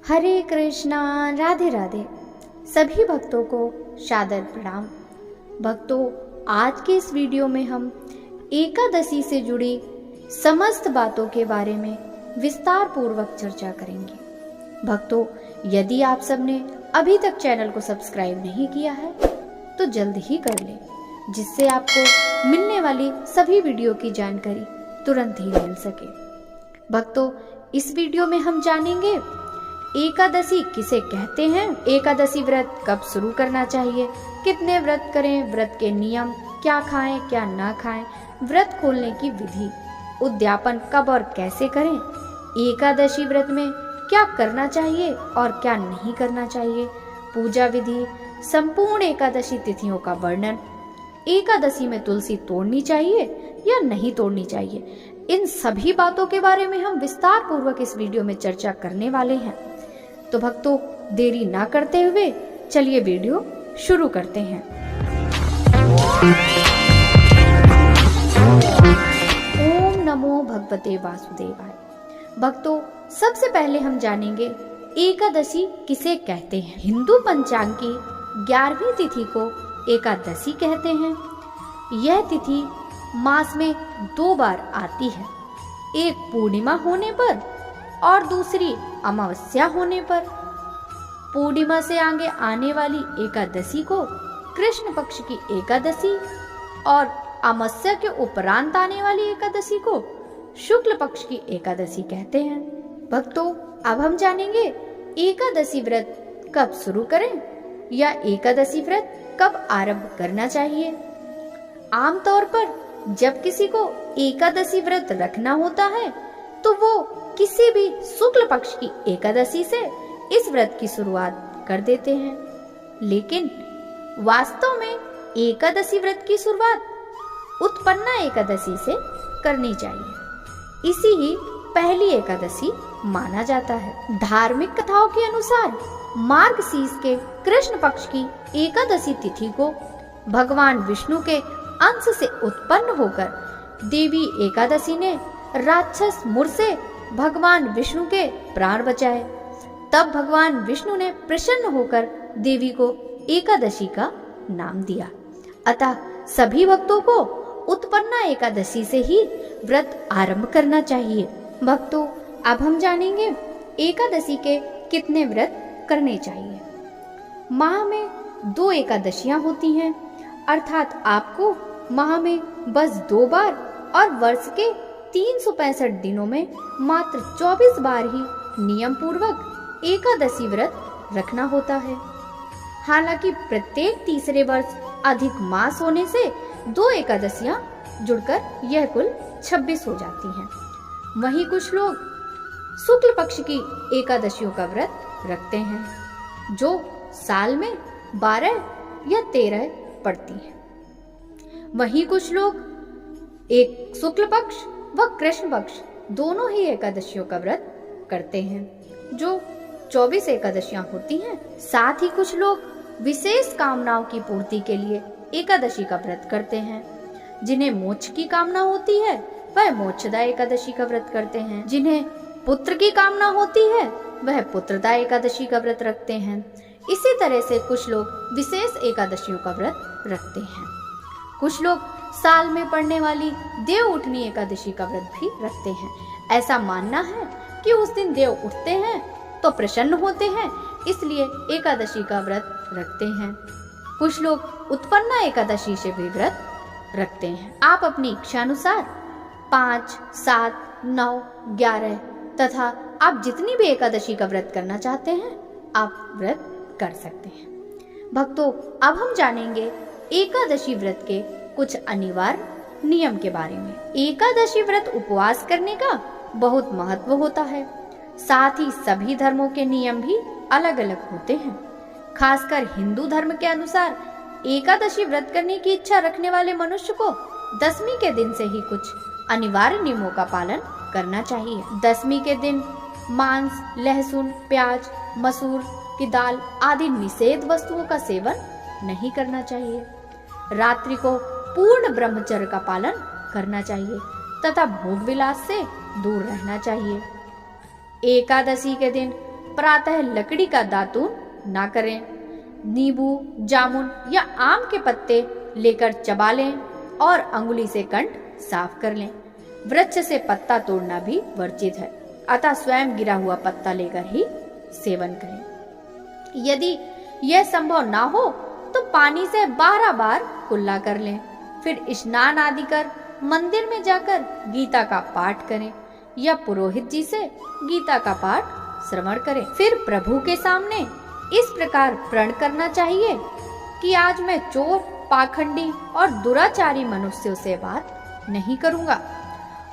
हरे कृष्णा, राधे राधे। सभी भक्तों को सादर प्रणाम। भक्तों, आज के इस वीडियो में हम एकादशी से जुड़ी समस्त बातों के बारे में विस्तार पूर्वक चर्चा करेंगे। भक्तों, यदि आप सबने अभी तक चैनल को सब्सक्राइब नहीं किया है तो जल्द ही कर लें, जिससे आपको मिलने वाली सभी वीडियो की जानकारी तुरंत ही मिल सके। भक्तों, इस वीडियो में हम जानेंगे एकादशी किसे कहते हैं, एकादशी व्रत कब शुरू करना चाहिए, कितने व्रत करें, व्रत के नियम, क्या खाएं क्या ना खाएं, व्रत खोलने की विधि, उद्यापन कब और कैसे करें, एकादशी व्रत में क्या करना चाहिए और क्या नहीं करना चाहिए, पूजा विधि, संपूर्ण एकादशी तिथियों का वर्णन, एकादशी में तुलसी तोड़नी चाहिए या नहीं तोड़नी चाहिए, इन सभी बातों के बारे में हम विस्तार पूर्वक इस वीडियो में चर्चा करने वाले हैं। तो भक्तों, देरी ना करते हुए चलिए वीडियो शुरू करते हैं। ओम नमो भगवते वासुदेवाय। भक्तों, सबसे पहले हम जानेंगे एकादशी किसे कहते हैं। हिंदू पंचांग की 11वीं तिथि को एकादशी कहते हैं। यह तिथि मास में 2 बार आती है, एक पूर्णिमा होने पर और दूसरी अमावस्या होने पर। पूर्णिमा से आगे आने वाली एकादशी को कृष्ण पक्ष की एकादशी और अमावस्या के उपरांत आने वाली एकादशी को शुक्ल पक्ष की एकादशी कहते हैं। भक्तों, अब हम जानेंगे एकादशी व्रत कब शुरू करें या एकादशी व्रत कब आरंभ करना चाहिए। आमतौर पर जब किसी को एकादशी व्रत रखना होता है तो वो किसी भी शुक्ल पक्ष की एकादशी से इस व्रत की शुरुआत कर देते हैं, लेकिन वास्तव में एकादशी व्रत की शुरुआत उत्पन्ना एकादशी से करनी चाहिए। इसी ही पहली एकादशी माना जाता है। धार्मिक कथाओं के अनुसार मार्गशीर्ष के कृष्ण पक्ष की एकादशी तिथि को भगवान विष्णु के अंश से उत्पन्न होकर देवी एकादशी ने राक्षस मुर से भगवान विष्णु के प्राण बचाए। तब भगवान विष्णु ने प्रसन्न होकर देवी को एकादशी का नाम दिया। अतः सभी भक्तों को उत्पन्ना एकादशी से ही व्रत आरंभ करना चाहिए। भक्तों, अब हम जानेंगे एकादशी के कितने व्रत करने चाहिए। माह में 2 एकादशियां होती हैं, अर्थात आपको माह में बस 2 बार और वर्ष के 365 दिनों में मात्र 24 बार ही नियम पूर्वक एकादशी व्रत रखना होता है। हालांकि प्रत्येक तीसरे वर्ष अधिक मास होने से 2 एकादशियां जुड़कर यह कुल 26 हो जाती हैं। वहीं कुछ लोग शुक्ल पक्ष की एकादशियों का व्रत रखते हैं, जो साल में 12 या 13 पड़ती हैं। वहीं कुछ लोग एक शुक्ल पक्ष व कृष्ण पक्ष दोनों ही एकादशियों का व्रत करते हैं, जो 24 एकादशियां होती हैं। साथ ही कुछ लोग विशेष कामनाओं की पूर्ति के लिए एकादशी का व्रत करते हैं। जिन्हें मोक्ष की कामना होती है वह मोक्षदा एकादशी का व्रत करते हैं, जिन्हें पुत्र की कामना होती है वह पुत्रदा एकादशी का व्रत रखते हैं। इसी तरह से कुछ लोग विशेष एकादशियों का व्रत रखते हैं। कुछ लोग साल में पड़ने वाली देव उठनी एकादशी का व्रत भी रखते हैं। ऐसा मानना है कि उस दिन देव उठते हैं तो प्रसन्न होते हैं, इसलिए एकादशी का व्रत रखते हैं। कुछ लोग उत्पन्ना एकादशी से भी व्रत रखते हैं। आप अपनी इच्छा अनुसार 5, 7, 9, 11 तथा आप जितनी भी एकादशी का व्रत करना चाहते हैं आप व्रत कर सकते हैं। भक्तों, अब हम जानेंगे एकादशी व्रत के कुछ अनिवार्य नियम के बारे में। एकादशी व्रत उपवास करने का बहुत महत्व होता है। साथ ही सभी धर्मों के नियम भी अलग अलग होते हैं। खासकर हिंदू धर्म के अनुसार एकादशी व्रत करने की इच्छा रखने वाले मनुष्य को दशमी के दिन से ही कुछ अनिवार्य नियमों का पालन करना चाहिए। दशमी के दिन मांस, लहसुन, प्याज, मसूर की दाल आदि निषेध वस्तुओं का सेवन नहीं करना चाहिए। रात्रि को पूर्ण ब्रह्मचर्य का पालन करना चाहिए तथा भोग विलास से दूर रहना चाहिए। एकादशी के दिन प्रातः लकड़ी का दातून ना करें। नींबू, जामुन या आम के पत्ते लेकर चबा लें और अंगुली से कंठ साफ कर लें। वृक्ष से पत्ता तोड़ना भी वर्जित है, अतः स्वयं गिरा हुआ पत्ता लेकर ही सेवन करें। यदि यह संभव ना हो तो पानी से 12 बार कुल्ला कर लें। फिर स्नान आदि कर मंदिर में जाकर गीता का पाठ करें या पुरोहित जी से गीता का पाठ श्रवण करें। फिर प्रभु के सामने इस प्रकार प्रण करना चाहिए कि आज मैं चोर, पाखंडी और दुराचारी मनुष्यों से बात नहीं करूंगा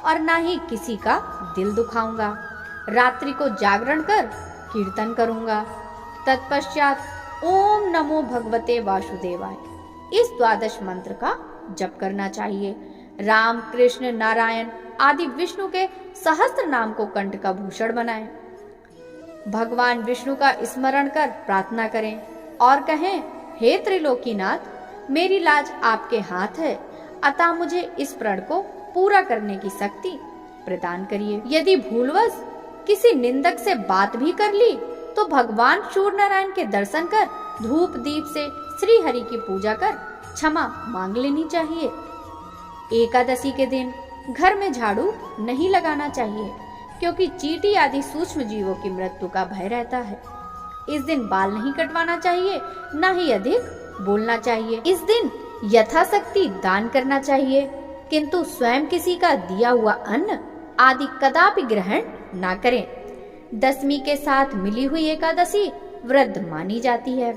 और ना ही किसी का दिल दुखाऊंगा। रात्रि को जागरण कर कीर्तन करूंगा। तत्पश्चात ओम नमो भगवते वासुदेवाय इस द्वादश मंत्र का जप करना चाहिए। राम, कृष्ण, नारायण आदि विष्णु के सहस्त्र नाम को कंठ का भूषण बनाएं। भगवान विष्णु का स्मरण कर प्रार्थना करें और कहें, हे त्रिलोकीनाथ, मेरी लाज आपके हाथ है, अतः मुझे इस प्रण को पूरा करने की शक्ति प्रदान करिए। यदि भूलवश किसी निंदक से बात भी कर ली तो भगवान सूर्य नारायण के दर्शन कर धूप दीप से श्री हरि की पूजा कर क्षमा मांग लेनी चाहिए। एकादशी के दिन घर में झाड़ू नहीं लगाना चाहिए, क्योंकि चींटी आदि सूक्ष्म जीवों की मृत्यु का भय रहता है। इस दिन बाल नहीं कटवाना चाहिए, न ही अधिक बोलना चाहिए। इस दिन यथाशक्ति दान करना चाहिए, किंतु स्वयं किसी का दिया हुआ अन्न आदि कदापि ग्रहण ना करें। दशमी के साथ मिली हुई एकादशी व्रत मानी जाती है।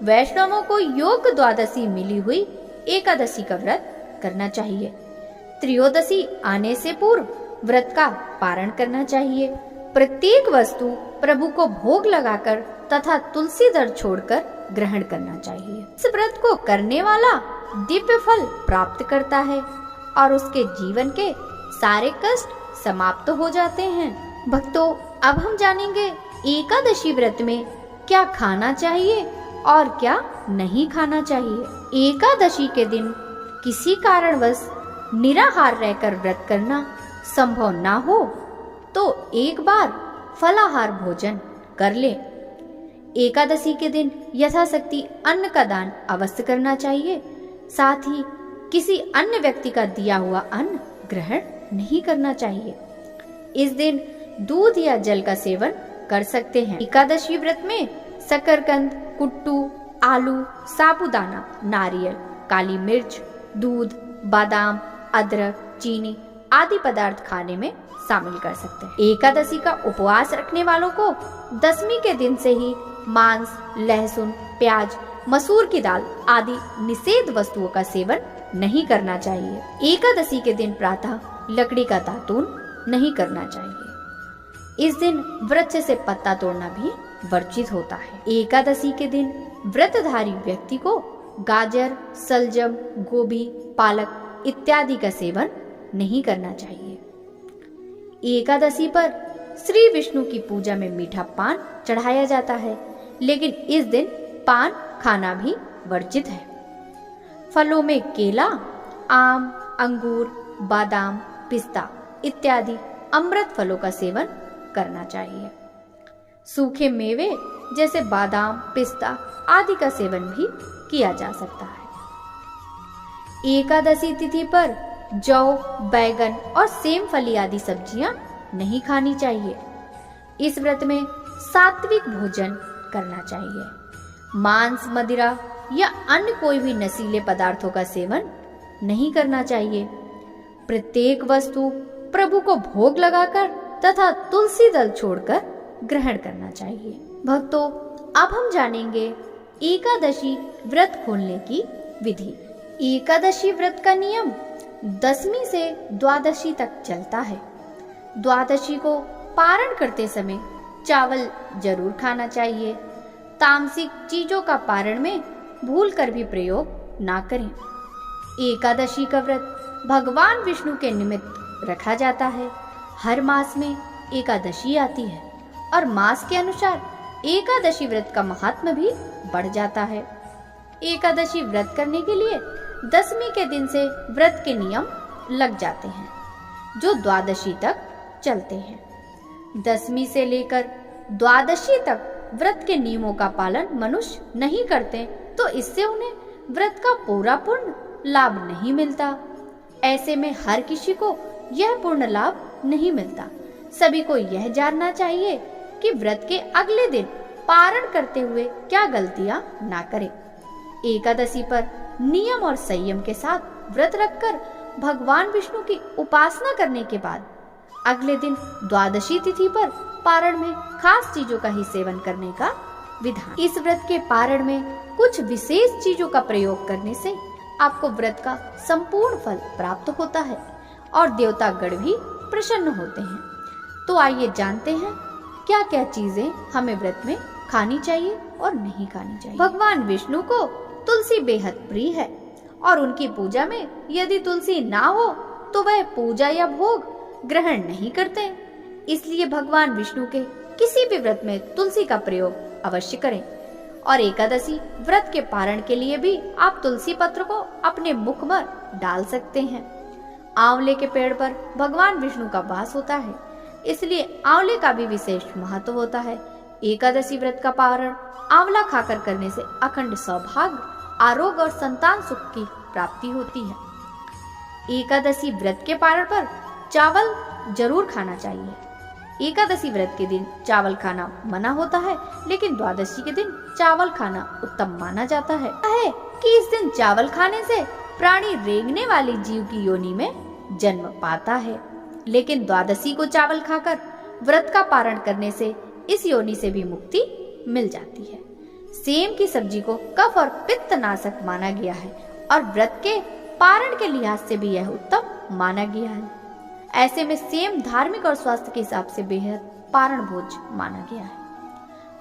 वैष्णवों को योग्य द्वादशी मिली हुई एकादशी का व्रत करना चाहिए। त्रयोदशी आने से पूर्व व्रत का पारण करना चाहिए। प्रत्येक वस्तु प्रभु को भोग लगाकर तथा तुलसी दल छोड़कर ग्रहण करना चाहिए। इस व्रत को करने वाला दिव्य फल प्राप्त करता है और उसके जीवन के सारे कष्ट समाप्त हो जाते हैं। भक्तों, अब हम जानेंगे एकादशी व्रत में क्या खाना चाहिए और क्या नहीं खाना चाहिए। एकादशी के दिन किसी कारणवश निराहार रहकर व्रत करना संभव ना हो तो एक बार फलाहार भोजन कर ले। एकादशी के दिन यथाशक्ति अन्न का दान अवश्य करना चाहिए। साथ ही किसी अन्य व्यक्ति का दिया हुआ अन्न ग्रहण नहीं करना चाहिए। इस दिन दूध या जल का सेवन कर सकते हैं। एकादशी व्रत में शकरकंद, कुट्टू, आलू, साबूदाना, नारियल, काली मिर्च, दूध, बादाम, अदरक, चीनी आदि पदार्थ खाने में शामिल कर सकते हैं। एकादशी का उपवास रखने वालों को दशमी के दिन से ही मांस, लहसुन, प्याज, मसूर की दाल आदि निषेध वस्तुओं का सेवन नहीं करना चाहिए। एकादशी के दिन प्रातः लकड़ी का दातून नहीं करना चाहिए। इस दिन वृक्ष से पत्ता तोड़ना भी वर्जित होता है। एकादशी के दिन व्रतधारी व्यक्ति को गाजर, सलजम, गोभी, पालक इत्यादि का सेवन नहीं करना चाहिए। एकादशी पर श्री विष्णु की पूजा में मीठा पान चढ़ाया जाता है, लेकिन इस दिन पान खाना भी वर्जित है। फलों में केला, आम, अंगूर, बादाम, पिस्ता इत्यादि अमृत फलों का सेवन करना चाहिए। सूखे मेवे जैसे बादाम, पिस्ता आदि का सेवन भी किया जा सकता है। एकादशी तिथि पर जौ, बैगन और सेम फली आदि सब्जियां नहीं खानी चाहिए। इस व्रत में सात्विक भोजन करना चाहिए। मांस, मदिरा या अन्य कोई भी नशीले पदार्थों का सेवन नहीं करना चाहिए। प्रत्येक वस्तु प्रभु को भोग लगाकर तथा तुलसी दल छोड़कर ग्रहण करना चाहिए। भक्तों, अब हम जानेंगे एकादशी व्रत खोलने की विधि। एकादशी व्रत का नियम दशमी से द्वादशी तक चलता है। द्वादशी को पारण करते समय चावल जरूर खाना चाहिए। तामसिक चीजों का पारण में भूल कर भी प्रयोग ना करें। एकादशी का व्रत भगवान विष्णु के निमित्त रखा जाता है। हर मास में एकादशी आती है और मास के अनुसार एकादशी व्रत का महात्म्य भी बढ़ जाता है। एकादशी व्रत करने के लिए दशमी के दिन से व्रत के नियम लग जाते हैं, जो द्वादशी तक चलते हैं। दशमी से लेकर द्वादशी तक व्रत के नियमों का पालन मनुष्य नहीं करते तो इससे उन्हें व्रत का पूर्ण लाभ नहीं मिलता। ऐसे में हर किसी को यह पूर्ण लाभ नहीं मिलता। सभी को यह जानना चाहिए कि व्रत के अगले दिन पारण करते हुए क्या गलतियां ना करें। एकादशी पर नियम और संयम के साथ व्रत रखकर भगवान विष्णु की उपासना करने के बाद अगले दिन द्वादशी तिथि पर पारण में खास चीजों का ही सेवन करने का विधान। इस व्रत के पारण में कुछ विशेष चीजों का प्रयोग करने से आपको व्रत का संपूर्ण फल प्राप्त होता है और देवतागण भी प्रसन्न होते हैं। तो आइए जानते हैं क्या क्या चीजें हमें व्रत में खानी चाहिए और नहीं खानी चाहिए। भगवान विष्णु को तुलसी बेहद प्रिय है और उनकी पूजा में यदि तुलसी ना हो तो वह पूजा या भोग ग्रहण नहीं करते। इसलिए भगवान विष्णु के किसी भी व्रत में तुलसी का प्रयोग अवश्य करें। और एकादशी व्रत के पारण के लिए भी आप तुलसी पत्र को अपने मुख पर डाल सकते हैं। आंवले के पेड़ पर भगवान विष्णु का वास होता है, इसलिए आंवले का भी विशेष महत्व होता है। एकादशी व्रत का पारण आंवला खाकर करने से अखंड सौभाग्य, आरोग्य और संतान सुख की प्राप्ति होती है। एकादशी व्रत के पारण पर चावल जरूर खाना चाहिए। एकादशी व्रत के दिन चावल खाना मना होता है, लेकिन द्वादशी के दिन चावल खाना उत्तम माना जाता है कि इस दिन चावल खाने से प्राणी रेंगने वाली जीव की योनि में जन्म पाता है। लेकिन द्वादशी को चावल खाकर व्रत का पारण करने से इस योनि से भी मुक्ति मिल जाती है। सेम की सब्जी को कफ और पित्त नाशक माना गया है और व्रत के पारण के लिहाज से भी यह उत्तम माना गया है। ऐसे में सेम धार्मिक और स्वास्थ्य के हिसाब से बेहद पारण भोज माना गया है।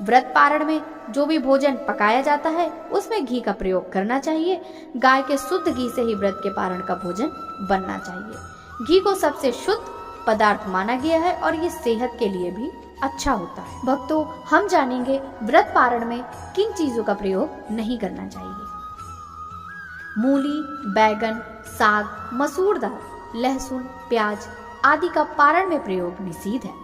व्रत पारण में जो भी भोजन पकाया जाता है उसमें घी का प्रयोग करना चाहिए। गाय के शुद्ध घी से ही व्रत के पारण का भोजन बनना चाहिए। घी को सबसे शुद्ध पदार्थ माना गया है और ये सेहत के लिए भी अच्छा होता है। भक्तों, हम जानेंगे व्रत पारण में किन चीजों का प्रयोग नहीं करना चाहिए। मूली, बैगन, साग, मसूर दाल, लहसुन, प्याज आदि का पारण में प्रयोग निषिद्ध है।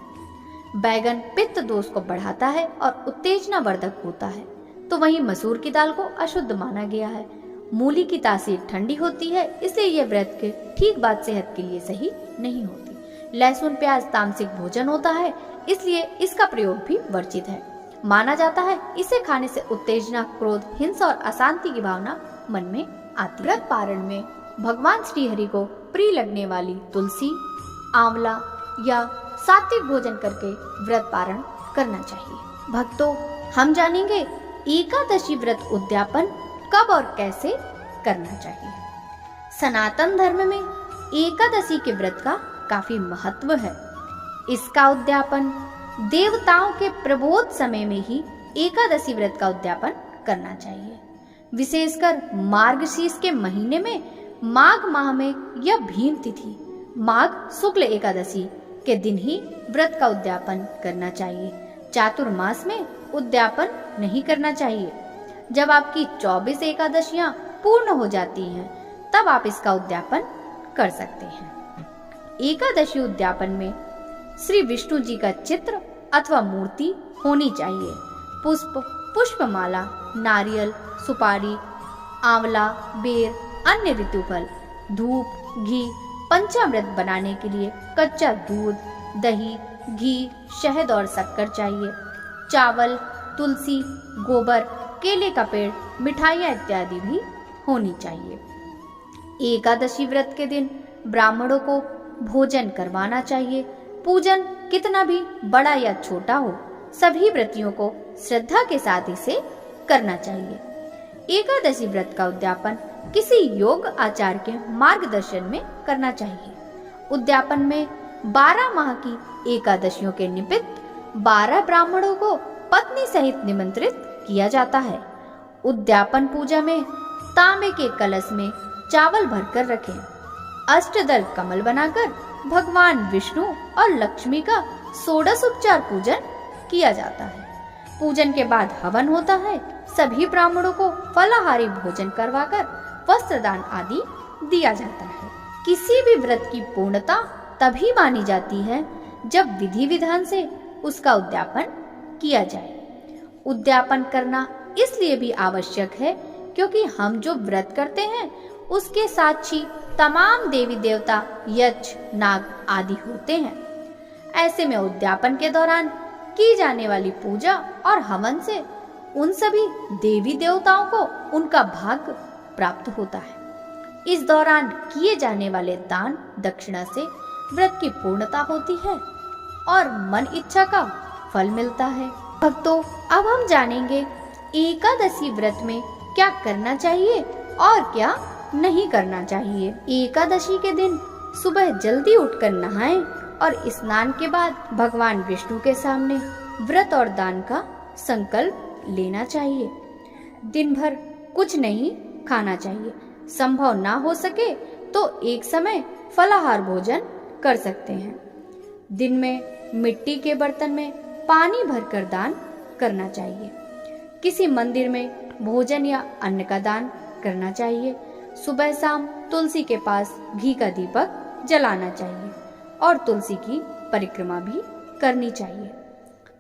बैगन पित्त दोष को बढ़ाता है और उत्तेजना वर्धक होता है, तो वहीं मसूर की दाल को अशुद्ध माना गया है। मूली की तासीर ठंडी होती है, इसलिए यह व्रत के ठीक बाद सेहत के लिए सही नहीं होती। लहसुन प्याज तामसिक भोजन होता है, इसलिए इसका प्रयोग भी वर्जित है। माना जाता है इसे खाने से उत्तेजना, क्रोध, हिंसा और अशांति की भावना मन में आती है। व्रत पारण में भगवान श्री हरि को प्रिय लगने वाली तुलसी, आंवला या सात्विक भोजन करके व्रत पारण करना चाहिए। भक्तों, हम जानेंगे एकादशी व्रत उद्यापन कब और कैसे करना चाहिए। सनातन धर्म में एकादशी के व्रत का काफी महत्व है। इसका उद्यापन देवताओं के प्रबोध समय में ही एकादशी व्रत का उद्यापन करना चाहिए। विशेषकर मार्गशीर्ष के महीने में माघ माह में या भीम तिथि माघ शुक्ल एकादशी के दिन ही व्रत का उद्यापन करना चाहिए। चातुर्मास में उद्यापन नहीं करना चाहिए। जब आपकी 24 एकादशियां पूर्ण हो जाती हैं, तब आप इसका उद्यापन कर सकते हैं। एकादशी उद्यापन में श्री विष्णु जी का चित्र अथवा मूर्ति होनी चाहिए। पुष्पमाला, नारियल, सुपारी, आंवला, बेर, अन्य ऋतुफल, धूप, घी, पंचामृत बनाने के लिए कच्चा दूध, दही, घी, शहद और शक्कर चाहिए। चावल, तुलसी, गोबर, केले का पेड़, मिठाइयाँ इत्यादि भी होनी चाहिए। एकादशी व्रत के दिन ब्राह्मणों को भोजन करवाना चाहिए। पूजन कितना भी बड़ा या छोटा हो, सभी व्रतियों को श्रद्धा के साथ इसे करना चाहिए। एकादशी व्रत का उद्यापन किसी योग आचार्य के मार्गदर्शन में करना चाहिए। उद्यापन में 12 माह की एकादशियों के निमित्त 12 ब्राह्मणों को पत्नी सहित निमंत्रित किया जाता है। उद्यापन पूजा में तांबे के कलश में चावल भरकर रखें। अष्टदल कमल बनाकर भगवान विष्णु और लक्ष्मी का षोडश उपचार पूजन किया जाता है। पूजन के बाद हवन होता है। सभी ब्राह्मणों को फलाहारी भोजन करवाकर वस्त्रदान आदि दिया जाता है। किसी भी व्रत की पूर्णता तभी मानी जाती है जब विधि विधान से उसका उद्यापन किया जाए। उद्यापन करना इसलिए भी आवश्यक है क्योंकि हम जो व्रत करते हैं उसके साक्षी तमाम देवी देवता, यक्ष, नाग आदि होते हैं। ऐसे में उद्यापन के दौरान की जाने वाली पूजा और हवन से उन सभी देवी देवताओं को उनका भाग्य प्राप्त होता है। इस दौरान किए जाने वाले दान दक्षिणा से व्रत की पूर्णता होती है और मन इच्छा का फल मिलता है। भक्तों, अब हम जानेंगे एकादशी व्रत में क्या करना चाहिए और क्या नहीं करना चाहिए। एकादशी के दिन सुबह जल्दी उठकर नहाएं और स्नान के बाद भगवान विष्णु के सामने व्रत और दान का संकल्प लेना चाहिए। दिन भर कुछ नहीं खाना चाहिए। संभव ना हो सके तो एक समय फलाहार भोजन कर सकते हैं। दिन में मिट्टी के बर्तन में पानी भरकर दान करना चाहिए। किसी मंदिर में भोजन या अन्न का दान करना चाहिए। सुबह शाम तुलसी के पास घी का दीपक जलाना चाहिए और तुलसी की परिक्रमा भी करनी चाहिए।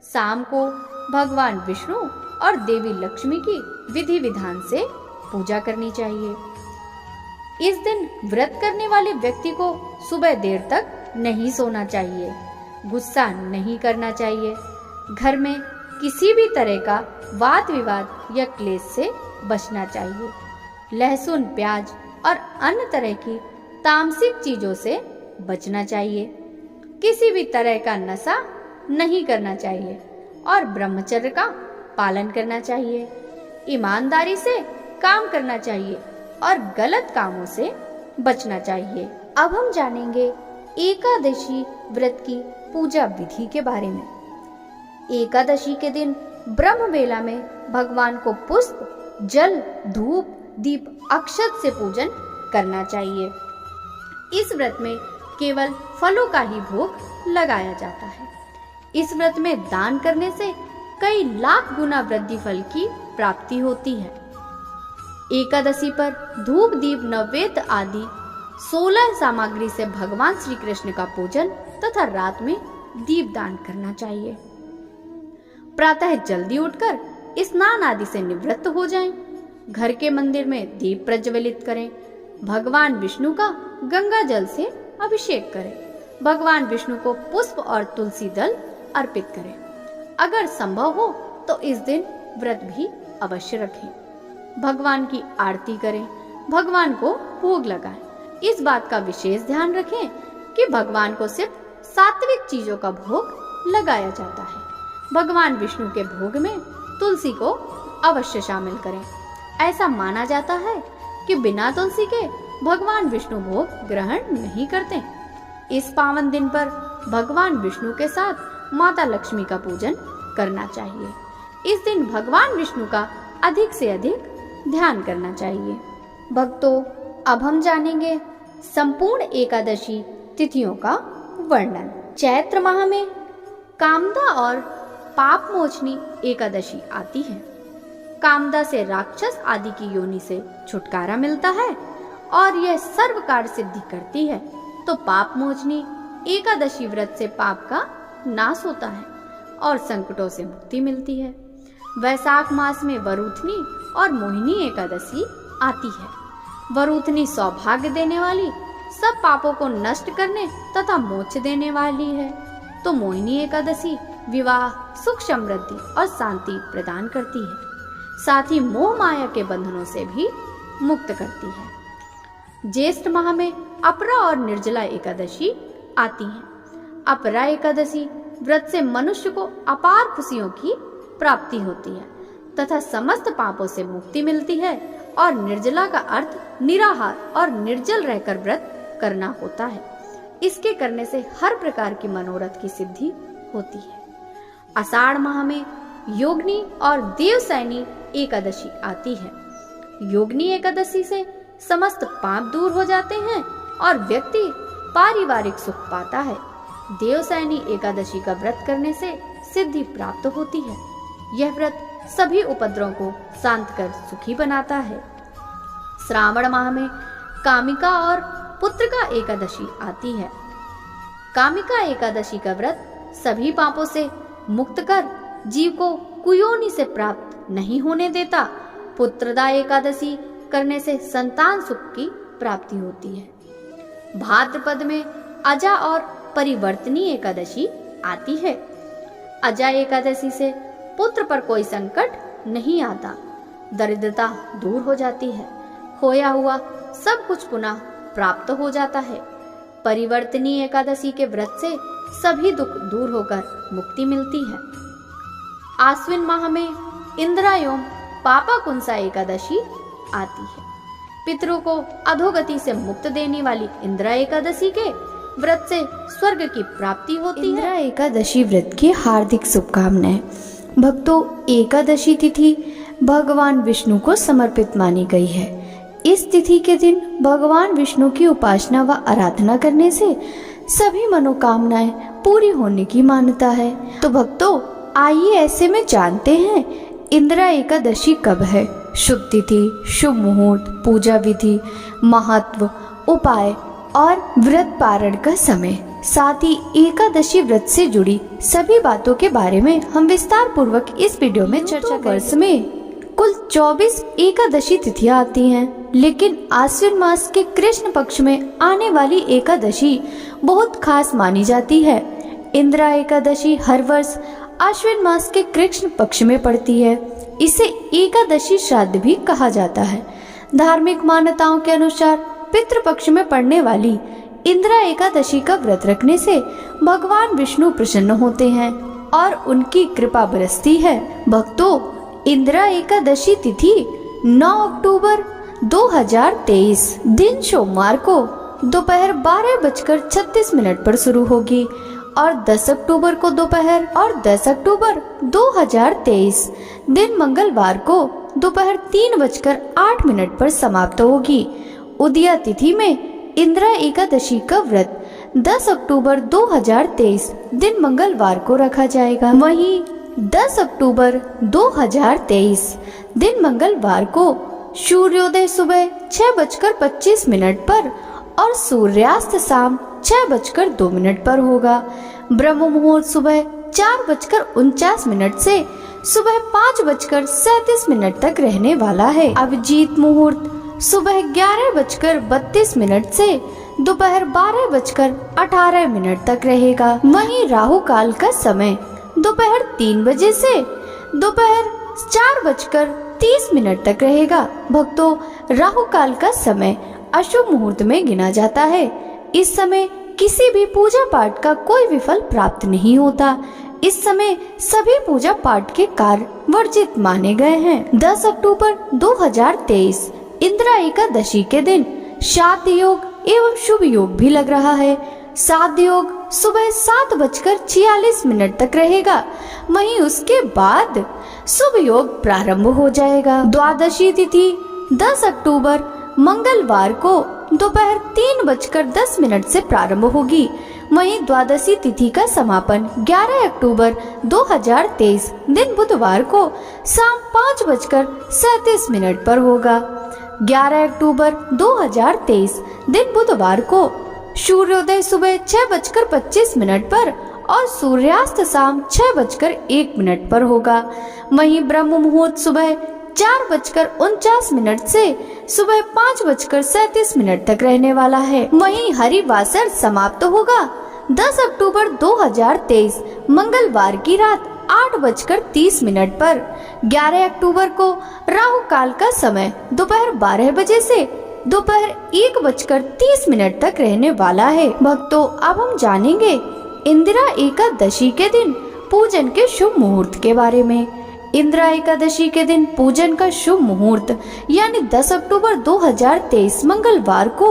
शाम को भगवान विष्णु और देवी लक्ष्मी की विधि विधान से पूजा करनी चाहिए। इस दिन व्रत करने वाले व्यक्ति को सुबह देर तक नहीं सोना चाहिए। गुस्सा नहीं करना चाहिए। घर में किसी भी तरह का वाद विवाद या क्लेश से बचना चाहिए। लहसुन, प्याज और अन्य तरह की तामसिक चीजों से बचना चाहिए। किसी भी तरह का नशा नहीं करना चाहिए और ब्रह्मचर्य का पालन करना चाहिए। ईमानदारी से काम करना चाहिए और गलत कामों से बचना चाहिए। अब हम जानेंगे एकादशी व्रत की पूजा विधि के बारे में। एकादशी के दिन ब्रह्म वेला में भगवान को पुष्प, जल, धूप, दीप, अक्षत से पूजन करना चाहिए। इस व्रत में केवल फलों का ही भोग लगाया जाता है। इस व्रत में दान करने से कई लाख गुना वृद्धि फल की प्राप्ति होती है। एकादशी पर धूप, दीप, नैवेद्य आदि 16 सामग्री से भगवान श्री कृष्ण का पूजन तथा रात में दीप दान करना चाहिए। प्रातः जल्दी उठकर स्नान आदि से निवृत्त हो जाएं। घर के मंदिर में दीप प्रज्वलित करें। भगवान विष्णु का गंगा जल से अभिषेक करें। भगवान विष्णु को पुष्प और तुलसी दल अर्पित करें। अगर संभव हो तो इस दिन व्रत भी अवश्य रखें। भगवान की आरती करें। भगवान को भोग लगाएं। इस बात का विशेष ध्यान रखें कि भगवान को सिर्फ सात्विक चीजों का भोग लगाया जाता है। भगवान विष्णु के भोग में तुलसी को अवश्य शामिल करें। ऐसा माना जाता है कि बिना तुलसी के भगवान विष्णु भोग ग्रहण नहीं करते। इस पावन दिन पर भगवान विष्णु के साथ माता लक्ष्मी का पूजन करना चाहिए। इस दिन भगवान विष्णु का अधिक से अधिक ध्यान करना चाहिए। भक्तों, अब हम जानेंगे संपूर्ण एकादशी तिथियों का वर्णन। चैत्र माह में कामदा और पाप मोचनी एकादशी आती है। कामदा से राक्षस आदि की योनि से छुटकारा मिलता है और यह सर्व कार्य सिद्धि करती है। तो पाप मोचनी एकादशी व्रत से पाप का नाश होता है और संकटों से मुक्ति मिलती है। वैशाख मास में वरुथनी और मोहिनी एकादशी आती है। वरुथनी सौभाग्य देने वाली, सब पापों को नष्ट करने तथा मोक्ष देने वाली है। तो मोहिनी एकादशी विवाह, सुख, समृद्धि और शांति प्रदान करती है। साथ ही मोह माया के बंधनों से भी मुक्त करती है। ज्येष्ठ माह में अपरा और निर्जला एकादशी आती है। अपरा एकादशी व्रत से मनुष्य को अपार खुशियों की प्राप्ति होती है तथा समस्त पापों से मुक्ति मिलती है। और निर्जला का अर्थ निराहार और निर्जल रहकर व्रत करना होता है। इसके करने से हर प्रकार की मनोरथ की सिद्धि होती है। आषाढ़ माह में योगिनी और देवसैनी एकादशी आती है। योगिनी एकादशी से समस्त पाप दूर हो जाते हैं और व्यक्ति पारिवारिक सुख पाता है। देवसैनी एकादशी का व्रत करने से सिद्धि प्राप्त होती है। यह व्रत सभी उपद्रवों को शांत कर सुखी बनाता है। श्रावण माह में कामिका और पुत्रिका एकादशी आती है। कामिका एकादशी का व्रत सभी पापों से मुक्त कर जीव को कुयोनि से प्राप्त नहीं होने देता। पुत्रदा एकादशी करने से संतान सुख की प्राप्ति होती है। भाद्रपद में अजा और परिवर्तनी एकादशी आती है। अजा एकादशी से पुत्र पर कोई संकट नहीं आता, दरिद्रता दूर हो जाती है, खोया हुआ सब कुछ पुनः प्राप्त हो जाता है। परिवर्तनी एकादशी के व्रत से सभी दुख दूर होकर मुक्ति मिलती है। आश्विन माह में इंद्रा एवं पापाकुंसा एकादशी आती है। पितरों को अधोगति से मुक्त देने वाली इंद्रा एकादशी के व्रत से स्वर्ग की प्राप्ति होती है। इंद्रा एकादशी व्रत की हार्दिक शुभकामनाएं। भक्तों, एकादशी तिथि भगवान विष्णु को समर्पित मानी गई है। इस तिथि के दिन भगवान विष्णु की उपासना व आराधना करने से सभी मनोकामनाएं पूरी होने की मान्यता है। तो भक्तों, आइए ऐसे में जानते हैं इंद्रा एकादशी कब है, शुभ तिथि, शुभ मुहूर्त, पूजा विधि, महत्व, उपाय और व्रत पारण का समय। साथ ही एकादशी व्रत से जुड़ी सभी बातों के बारे में हम विस्तार पूर्वक इस वीडियो में चर्चा करेंगे। वर्ष में कुल 24 एकादशी तिथियां आती हैं, लेकिन आश्विन मास के कृष्ण पक्ष में आने वाली एकादशी बहुत खास मानी जाती है। इंद्रा एकादशी हर वर्ष आश्विन मास के कृष्ण पक्ष में पड़ती है। इसे एकादशी श्राद्ध भी कहा जाता है। धार्मिक मान्यताओं के अनुसार पितृपक्ष में पड़ने वाली इंद्रा एकादशी का व्रत रखने से भगवान विष्णु प्रसन्न होते हैं और उनकी कृपा बरसती है। भक्तों, इंद्रा एकादशी तिथि 9 अक्टूबर 2023 दिन सोमवार को दोपहर 12:36 पर शुरू होगी और 10 अक्टूबर को दोपहर और 10 अक्टूबर 2023 दिन मंगलवार को दोपहर 3:08 पर समाप्त होगी। उदया तिथि में इंद्रा एकादशी का व्रत 10 अक्टूबर 2023 दिन मंगलवार को रखा जाएगा। वहीं 10 अक्टूबर 2023 दिन मंगलवार को सूर्योदय सुबह 6:25 पर और सूर्यास्त शाम 6:02 पर होगा। ब्रह्म मुहूर्त सुबह 4:49 से सुबह 5:37 तक रहने वाला है। अभिजीत मुहूर्त सुबह 11:32 से दोपहर 12:18 तक रहेगा। वहीं राहु काल का समय दोपहर 3 बजे से दोपहर 4:30 तक रहेगा। भक्तों, राहु काल का समय अशुभ मुहूर्त में गिना जाता है। इस समय किसी भी पूजा पाठ का कोई विफल प्राप्त नहीं होता। इस समय सभी पूजा पाठ के कार्य वर्जित माने गए हैं। 10 अक्टूबर 2023 इंद्रा एकादशी के दिन श्राद्ध योग एवं शुभ योग भी लग रहा है। श्राद्ध योग सुबह 7:46 तक रहेगा। वहीं उसके बाद शुभ योग प्रारंभ हो जाएगा। द्वादशी तिथि 10 अक्टूबर मंगलवार को दोपहर 3:10 से प्रारंभ होगी। वहीं द्वादशी तिथि का समापन 11 अक्टूबर 2023 दिन बुधवार को शाम 5:37 पर होगा। 11 अक्टूबर 2023 दिन बुधवार को सूर्योदय सुबह 6:25 पर और सूर्यास्त शाम 6:01 पर होगा। वहीं ब्रह्म मुहूर्त सुबह 4:49 से सुबह 5:37 तक रहने वाला है। वहीं हरिवासर समाप्त होगा 10 अक्टूबर 2023 मंगलवार की रात 8:30 पर। 11 अक्टूबर को राहु काल का समय दोपहर 12 बजे से दोपहर 1:30 तक रहने वाला है। भक्तों, अब हम जानेंगे इंदिरा एकादशी के दिन पूजन के शुभ मुहूर्त के बारे में। इंदिरा एकादशी के दिन पूजन का शुभ मुहूर्त यानी 10 अक्टूबर 2023 मंगलवार को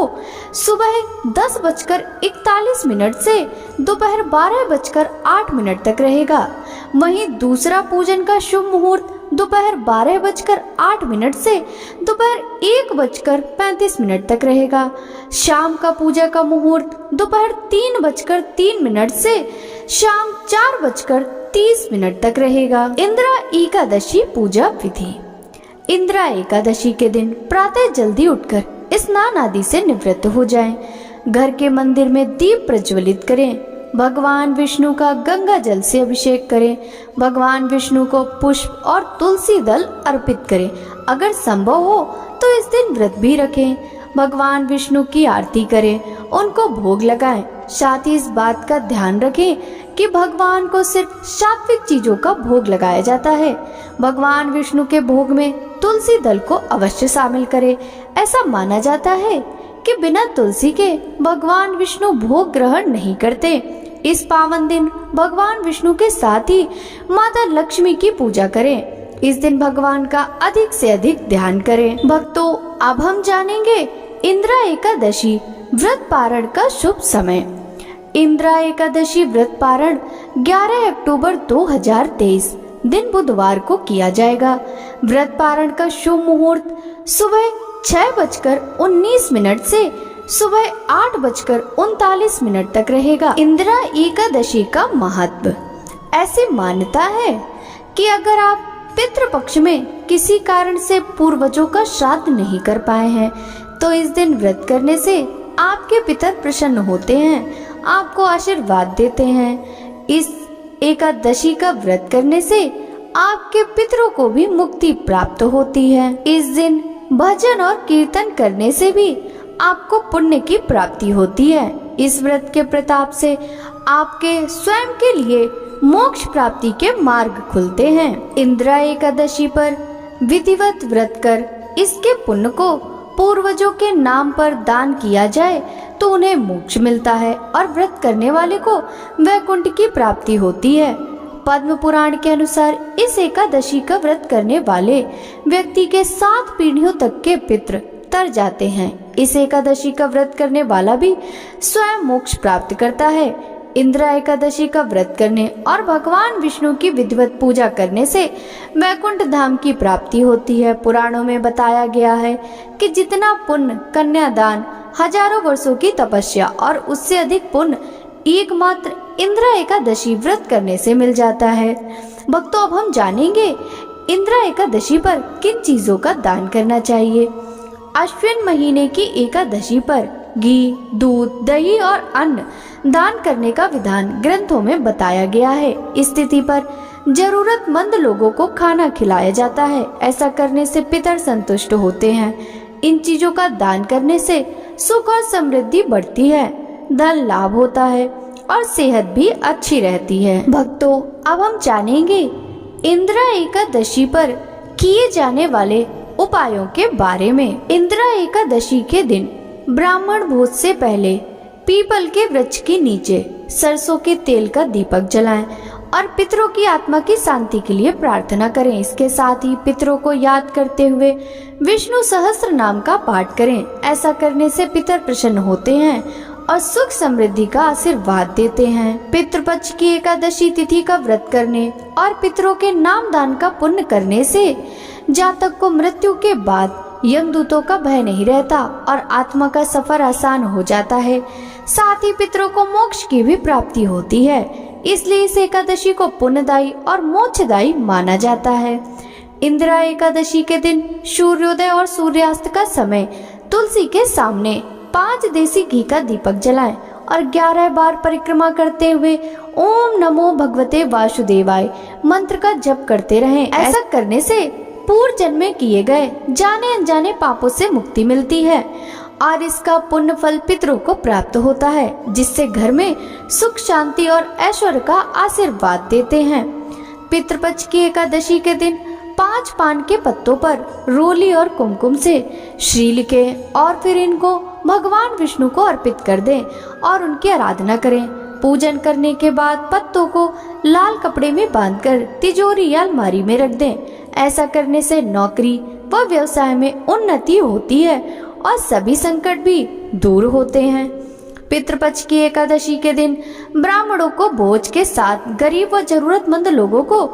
सुबह 10:41 से दोपहर 12:08 तक रहेगा। वहीं दूसरा पूजन का शुभ मुहूर्त दोपहर 12:08 से दोपहर 1:35 तक रहेगा। शाम का पूजा का मुहूर्त दोपहर 3:03 से शाम 4:30 तक रहेगा। इंदिरा एकादशी पूजा विधि। इंदिरा एकादशी के दिन प्रातः जल्दी उठकर स्नान आदि से निवृत्त हो जाएं। घर के मंदिर में दीप प्रज्वलित करें। भगवान विष्णु का गंगा जल से अभिषेक करें। भगवान विष्णु को पुष्प और तुलसी दल अर्पित करें। अगर संभव हो तो इस दिन व्रत भी रखें। भगवान विष्णु की आरती करें, उनको भोग लगाएं। साथ ही इस बात का ध्यान रखें कि भगवान को सिर्फ सात्विक चीजों का भोग लगाया जाता है। भगवान विष्णु के भोग में तुलसी दल को अवश्य शामिल करें। ऐसा माना जाता है कि बिना तुलसी के भगवान विष्णु भोग ग्रहण नहीं करते। इस पावन दिन भगवान विष्णु के साथ ही माता लक्ष्मी की पूजा करें। इस दिन भगवान का अधिक से अधिक ध्यान करें। भक्तों, अब हम जानेंगे इंद्रा एकादशी व्रत पारण का शुभ समय। इंद्रा एकादशी व्रत पारण 11 अक्टूबर 2023 दिन बुधवार को किया जाएगा। व्रत पारण का शुभ मुहूर्त सुबह 6:19 से सुबह 8:39 तक रहेगा। इंदिरा एकादशी का महत्व। ऐसी मान्यता है कि अगर आप पितृपक्ष में किसी कारण से पूर्वजों का श्राद्ध नहीं कर पाए हैं तो इस दिन व्रत करने से आपके पितर प्रसन्न होते हैं, आपको आशीर्वाद देते हैं। इस एकादशी का व्रत करने से आपके पितरों को भी मुक्ति प्राप्त होती है। इस दिन भजन और कीर्तन करने से भी आपको पुण्य की प्राप्ति होती है। इस व्रत के प्रताप से आपके स्वयं के लिए मोक्ष प्राप्ति के मार्ग खुलते हैं। इंदिरा एकादशी पर विधिवत व्रत कर इसके पुण्य को पूर्वजों के नाम पर दान किया जाए तो उन्हें मोक्ष मिलता है और व्रत करने वाले को वैकुंठ की प्राप्ति होती है। पद्म पुराण के अनुसार इस एकादशी का व्रत करने वाले व्यक्ति के 7 पीढ़ियों तक के पितृ तर जाते हैं। इस एकादशी का व्रत करने वाला भी स्वयं मोक्ष प्राप्त करता है। इंदिरा एकादशी का व्रत करने और भगवान विष्णु की विधिवत पूजा करने से वैकुंठ धाम की प्राप्ति होती है। पुराणों में बताया गया है कि जितना पुण्य कन्यादान, हजारों वर्षों की तपस्या और उससे अधिक पुण्य एकमात्र इंदिरा एकादशी व्रत करने से मिल जाता है। भक्तों, अब हम जानेंगे इंदिरा एकादशी पर किन चीजों का दान करना चाहिए। अश्विन महीने की एकादशी पर घी, दूध, दही और अन्न दान करने का विधान ग्रंथों में बताया गया है। इस तिथि पर जरूरतमंद लोगों को खाना खिलाया जाता है। ऐसा करने से पितर संतुष्ट होते हैं। इन चीजों का दान करने से सुख और समृद्धि बढ़ती है, धन लाभ होता है और सेहत भी अच्छी रहती है। भक्तों, अब हम जानेंगे इंदिरा एकादशी पर किए जाने वाले उपायों के बारे में। इंदिरा एकादशी के दिन ब्राह्मण भोज से पहले पीपल के वृक्ष के नीचे सरसों के तेल का दीपक जलाएं और पितरों की आत्मा की शांति के लिए प्रार्थना करें। इसके साथ ही पितरों को याद करते हुए विष्णु सहस्त्र नाम का पाठ करें। ऐसा करने से पितर प्रसन्न होते हैं और सुख समृद्धि का आशीर्वाद देते हैं। पितृपक्ष की एकादशी तिथि का व्रत करने और पितरों के नाम दान का पुण्य करने से जातक को मृत्यु के बाद यमदूतों का भय नहीं रहता और आत्मा का सफर आसान हो जाता है। साथ ही पितरों को मोक्ष की भी प्राप्ति होती है। इसलिए इस एकादशी को पुण्यदायी और मोक्षदायी माना जाता है। इंदिरा एकादशी के दिन सूर्योदय और सूर्यास्त का समय तुलसी के सामने 5 देसी घी का दीपक जलाएं और 11 बार परिक्रमा करते हुए ओम नमो भगवते वासुदेवाय मंत्र का जप करते रहें। ऐसा करने से पूर्व जन्म में किए गए जाने अनजाने पापों से मुक्ति मिलती है और इसका पुण्य फल पितरों को प्राप्त होता है, जिससे घर में सुख शांति और ऐश्वर्य का आशीर्वाद देते हैं। पितृपक्ष की एकादशी के दिन 5 पान के पत्तों पर रोली और कुमकुम से श्री लिखें और फिर इनको भगवान विष्णु को अर्पित कर दें और उनकी आराधना करें। पूजन करने के बाद पत्तों को लाल कपड़े में बांधकर तिजोरी या अलमारी में रख दें। ऐसा करने से नौकरी व व्यवसाय में उन्नति होती है और सभी संकट भी दूर होते हैं। पितृपक्ष की एकादशी के दिन ब्राह्मणों को भोज के साथ गरीब व जरूरतमंद लोगों को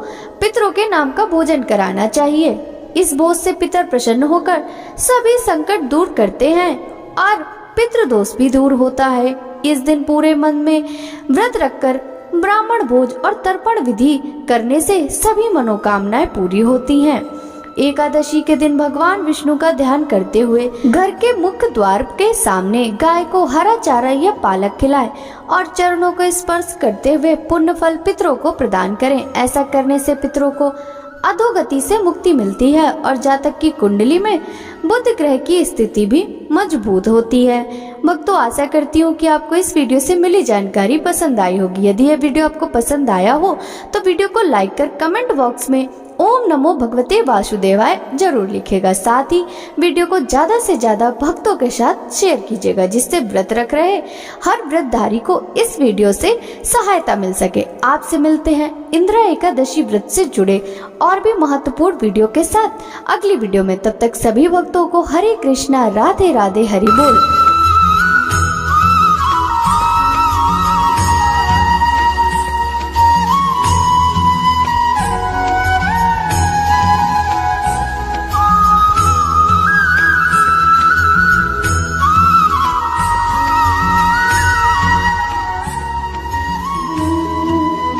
पितरों के नाम का भोजन कराना चाहिए। इस भोज से पितर प्रसन्न होकर सभी संकट दूर करते हैं और पितृदोष भी दूर होता है। इस दिन पूरे मन में व्रत रखकर ब्राह्मण भोज और तर्पण विधि करने से सभी मनोकामनाएं पूरी होती हैं। एकादशी के दिन भगवान विष्णु का ध्यान करते हुए घर के मुख्य द्वार के सामने गाय को हरा चारा या पालक खिलाएं और चरणों को स्पर्श करते हुए पुण्य फल पितरों को प्रदान करें। ऐसा करने से पितरों को अधोगति से मुक्ति मिलती है और जातक की कुंडली में बुध ग्रह की स्थिति भी मजबूत होती है। भक्तों, आशा करती हूँ कि आपको इस वीडियो से मिली जानकारी पसंद आई होगी। यदि यह वीडियो आपको पसंद आया हो तो वीडियो को लाइक कर कमेंट बॉक्स में ओम नमो भगवते वासुदेवाय जरूर लिखेगा। साथ ही वीडियो को ज्यादा से ज्यादा भक्तों के साथ शेयर कीजिएगा, जिससे व्रत रख रहे हर व्रतधारी को इस वीडियो से सहायता मिल सके। आपसे मिलते हैं इंदिरा एकादशी व्रत से जुड़े और भी महत्वपूर्ण वीडियो के साथ अगली वीडियो में। तब तक सभी भक्तों को हरे कृष्णा, राधे राधे, हरि बोल।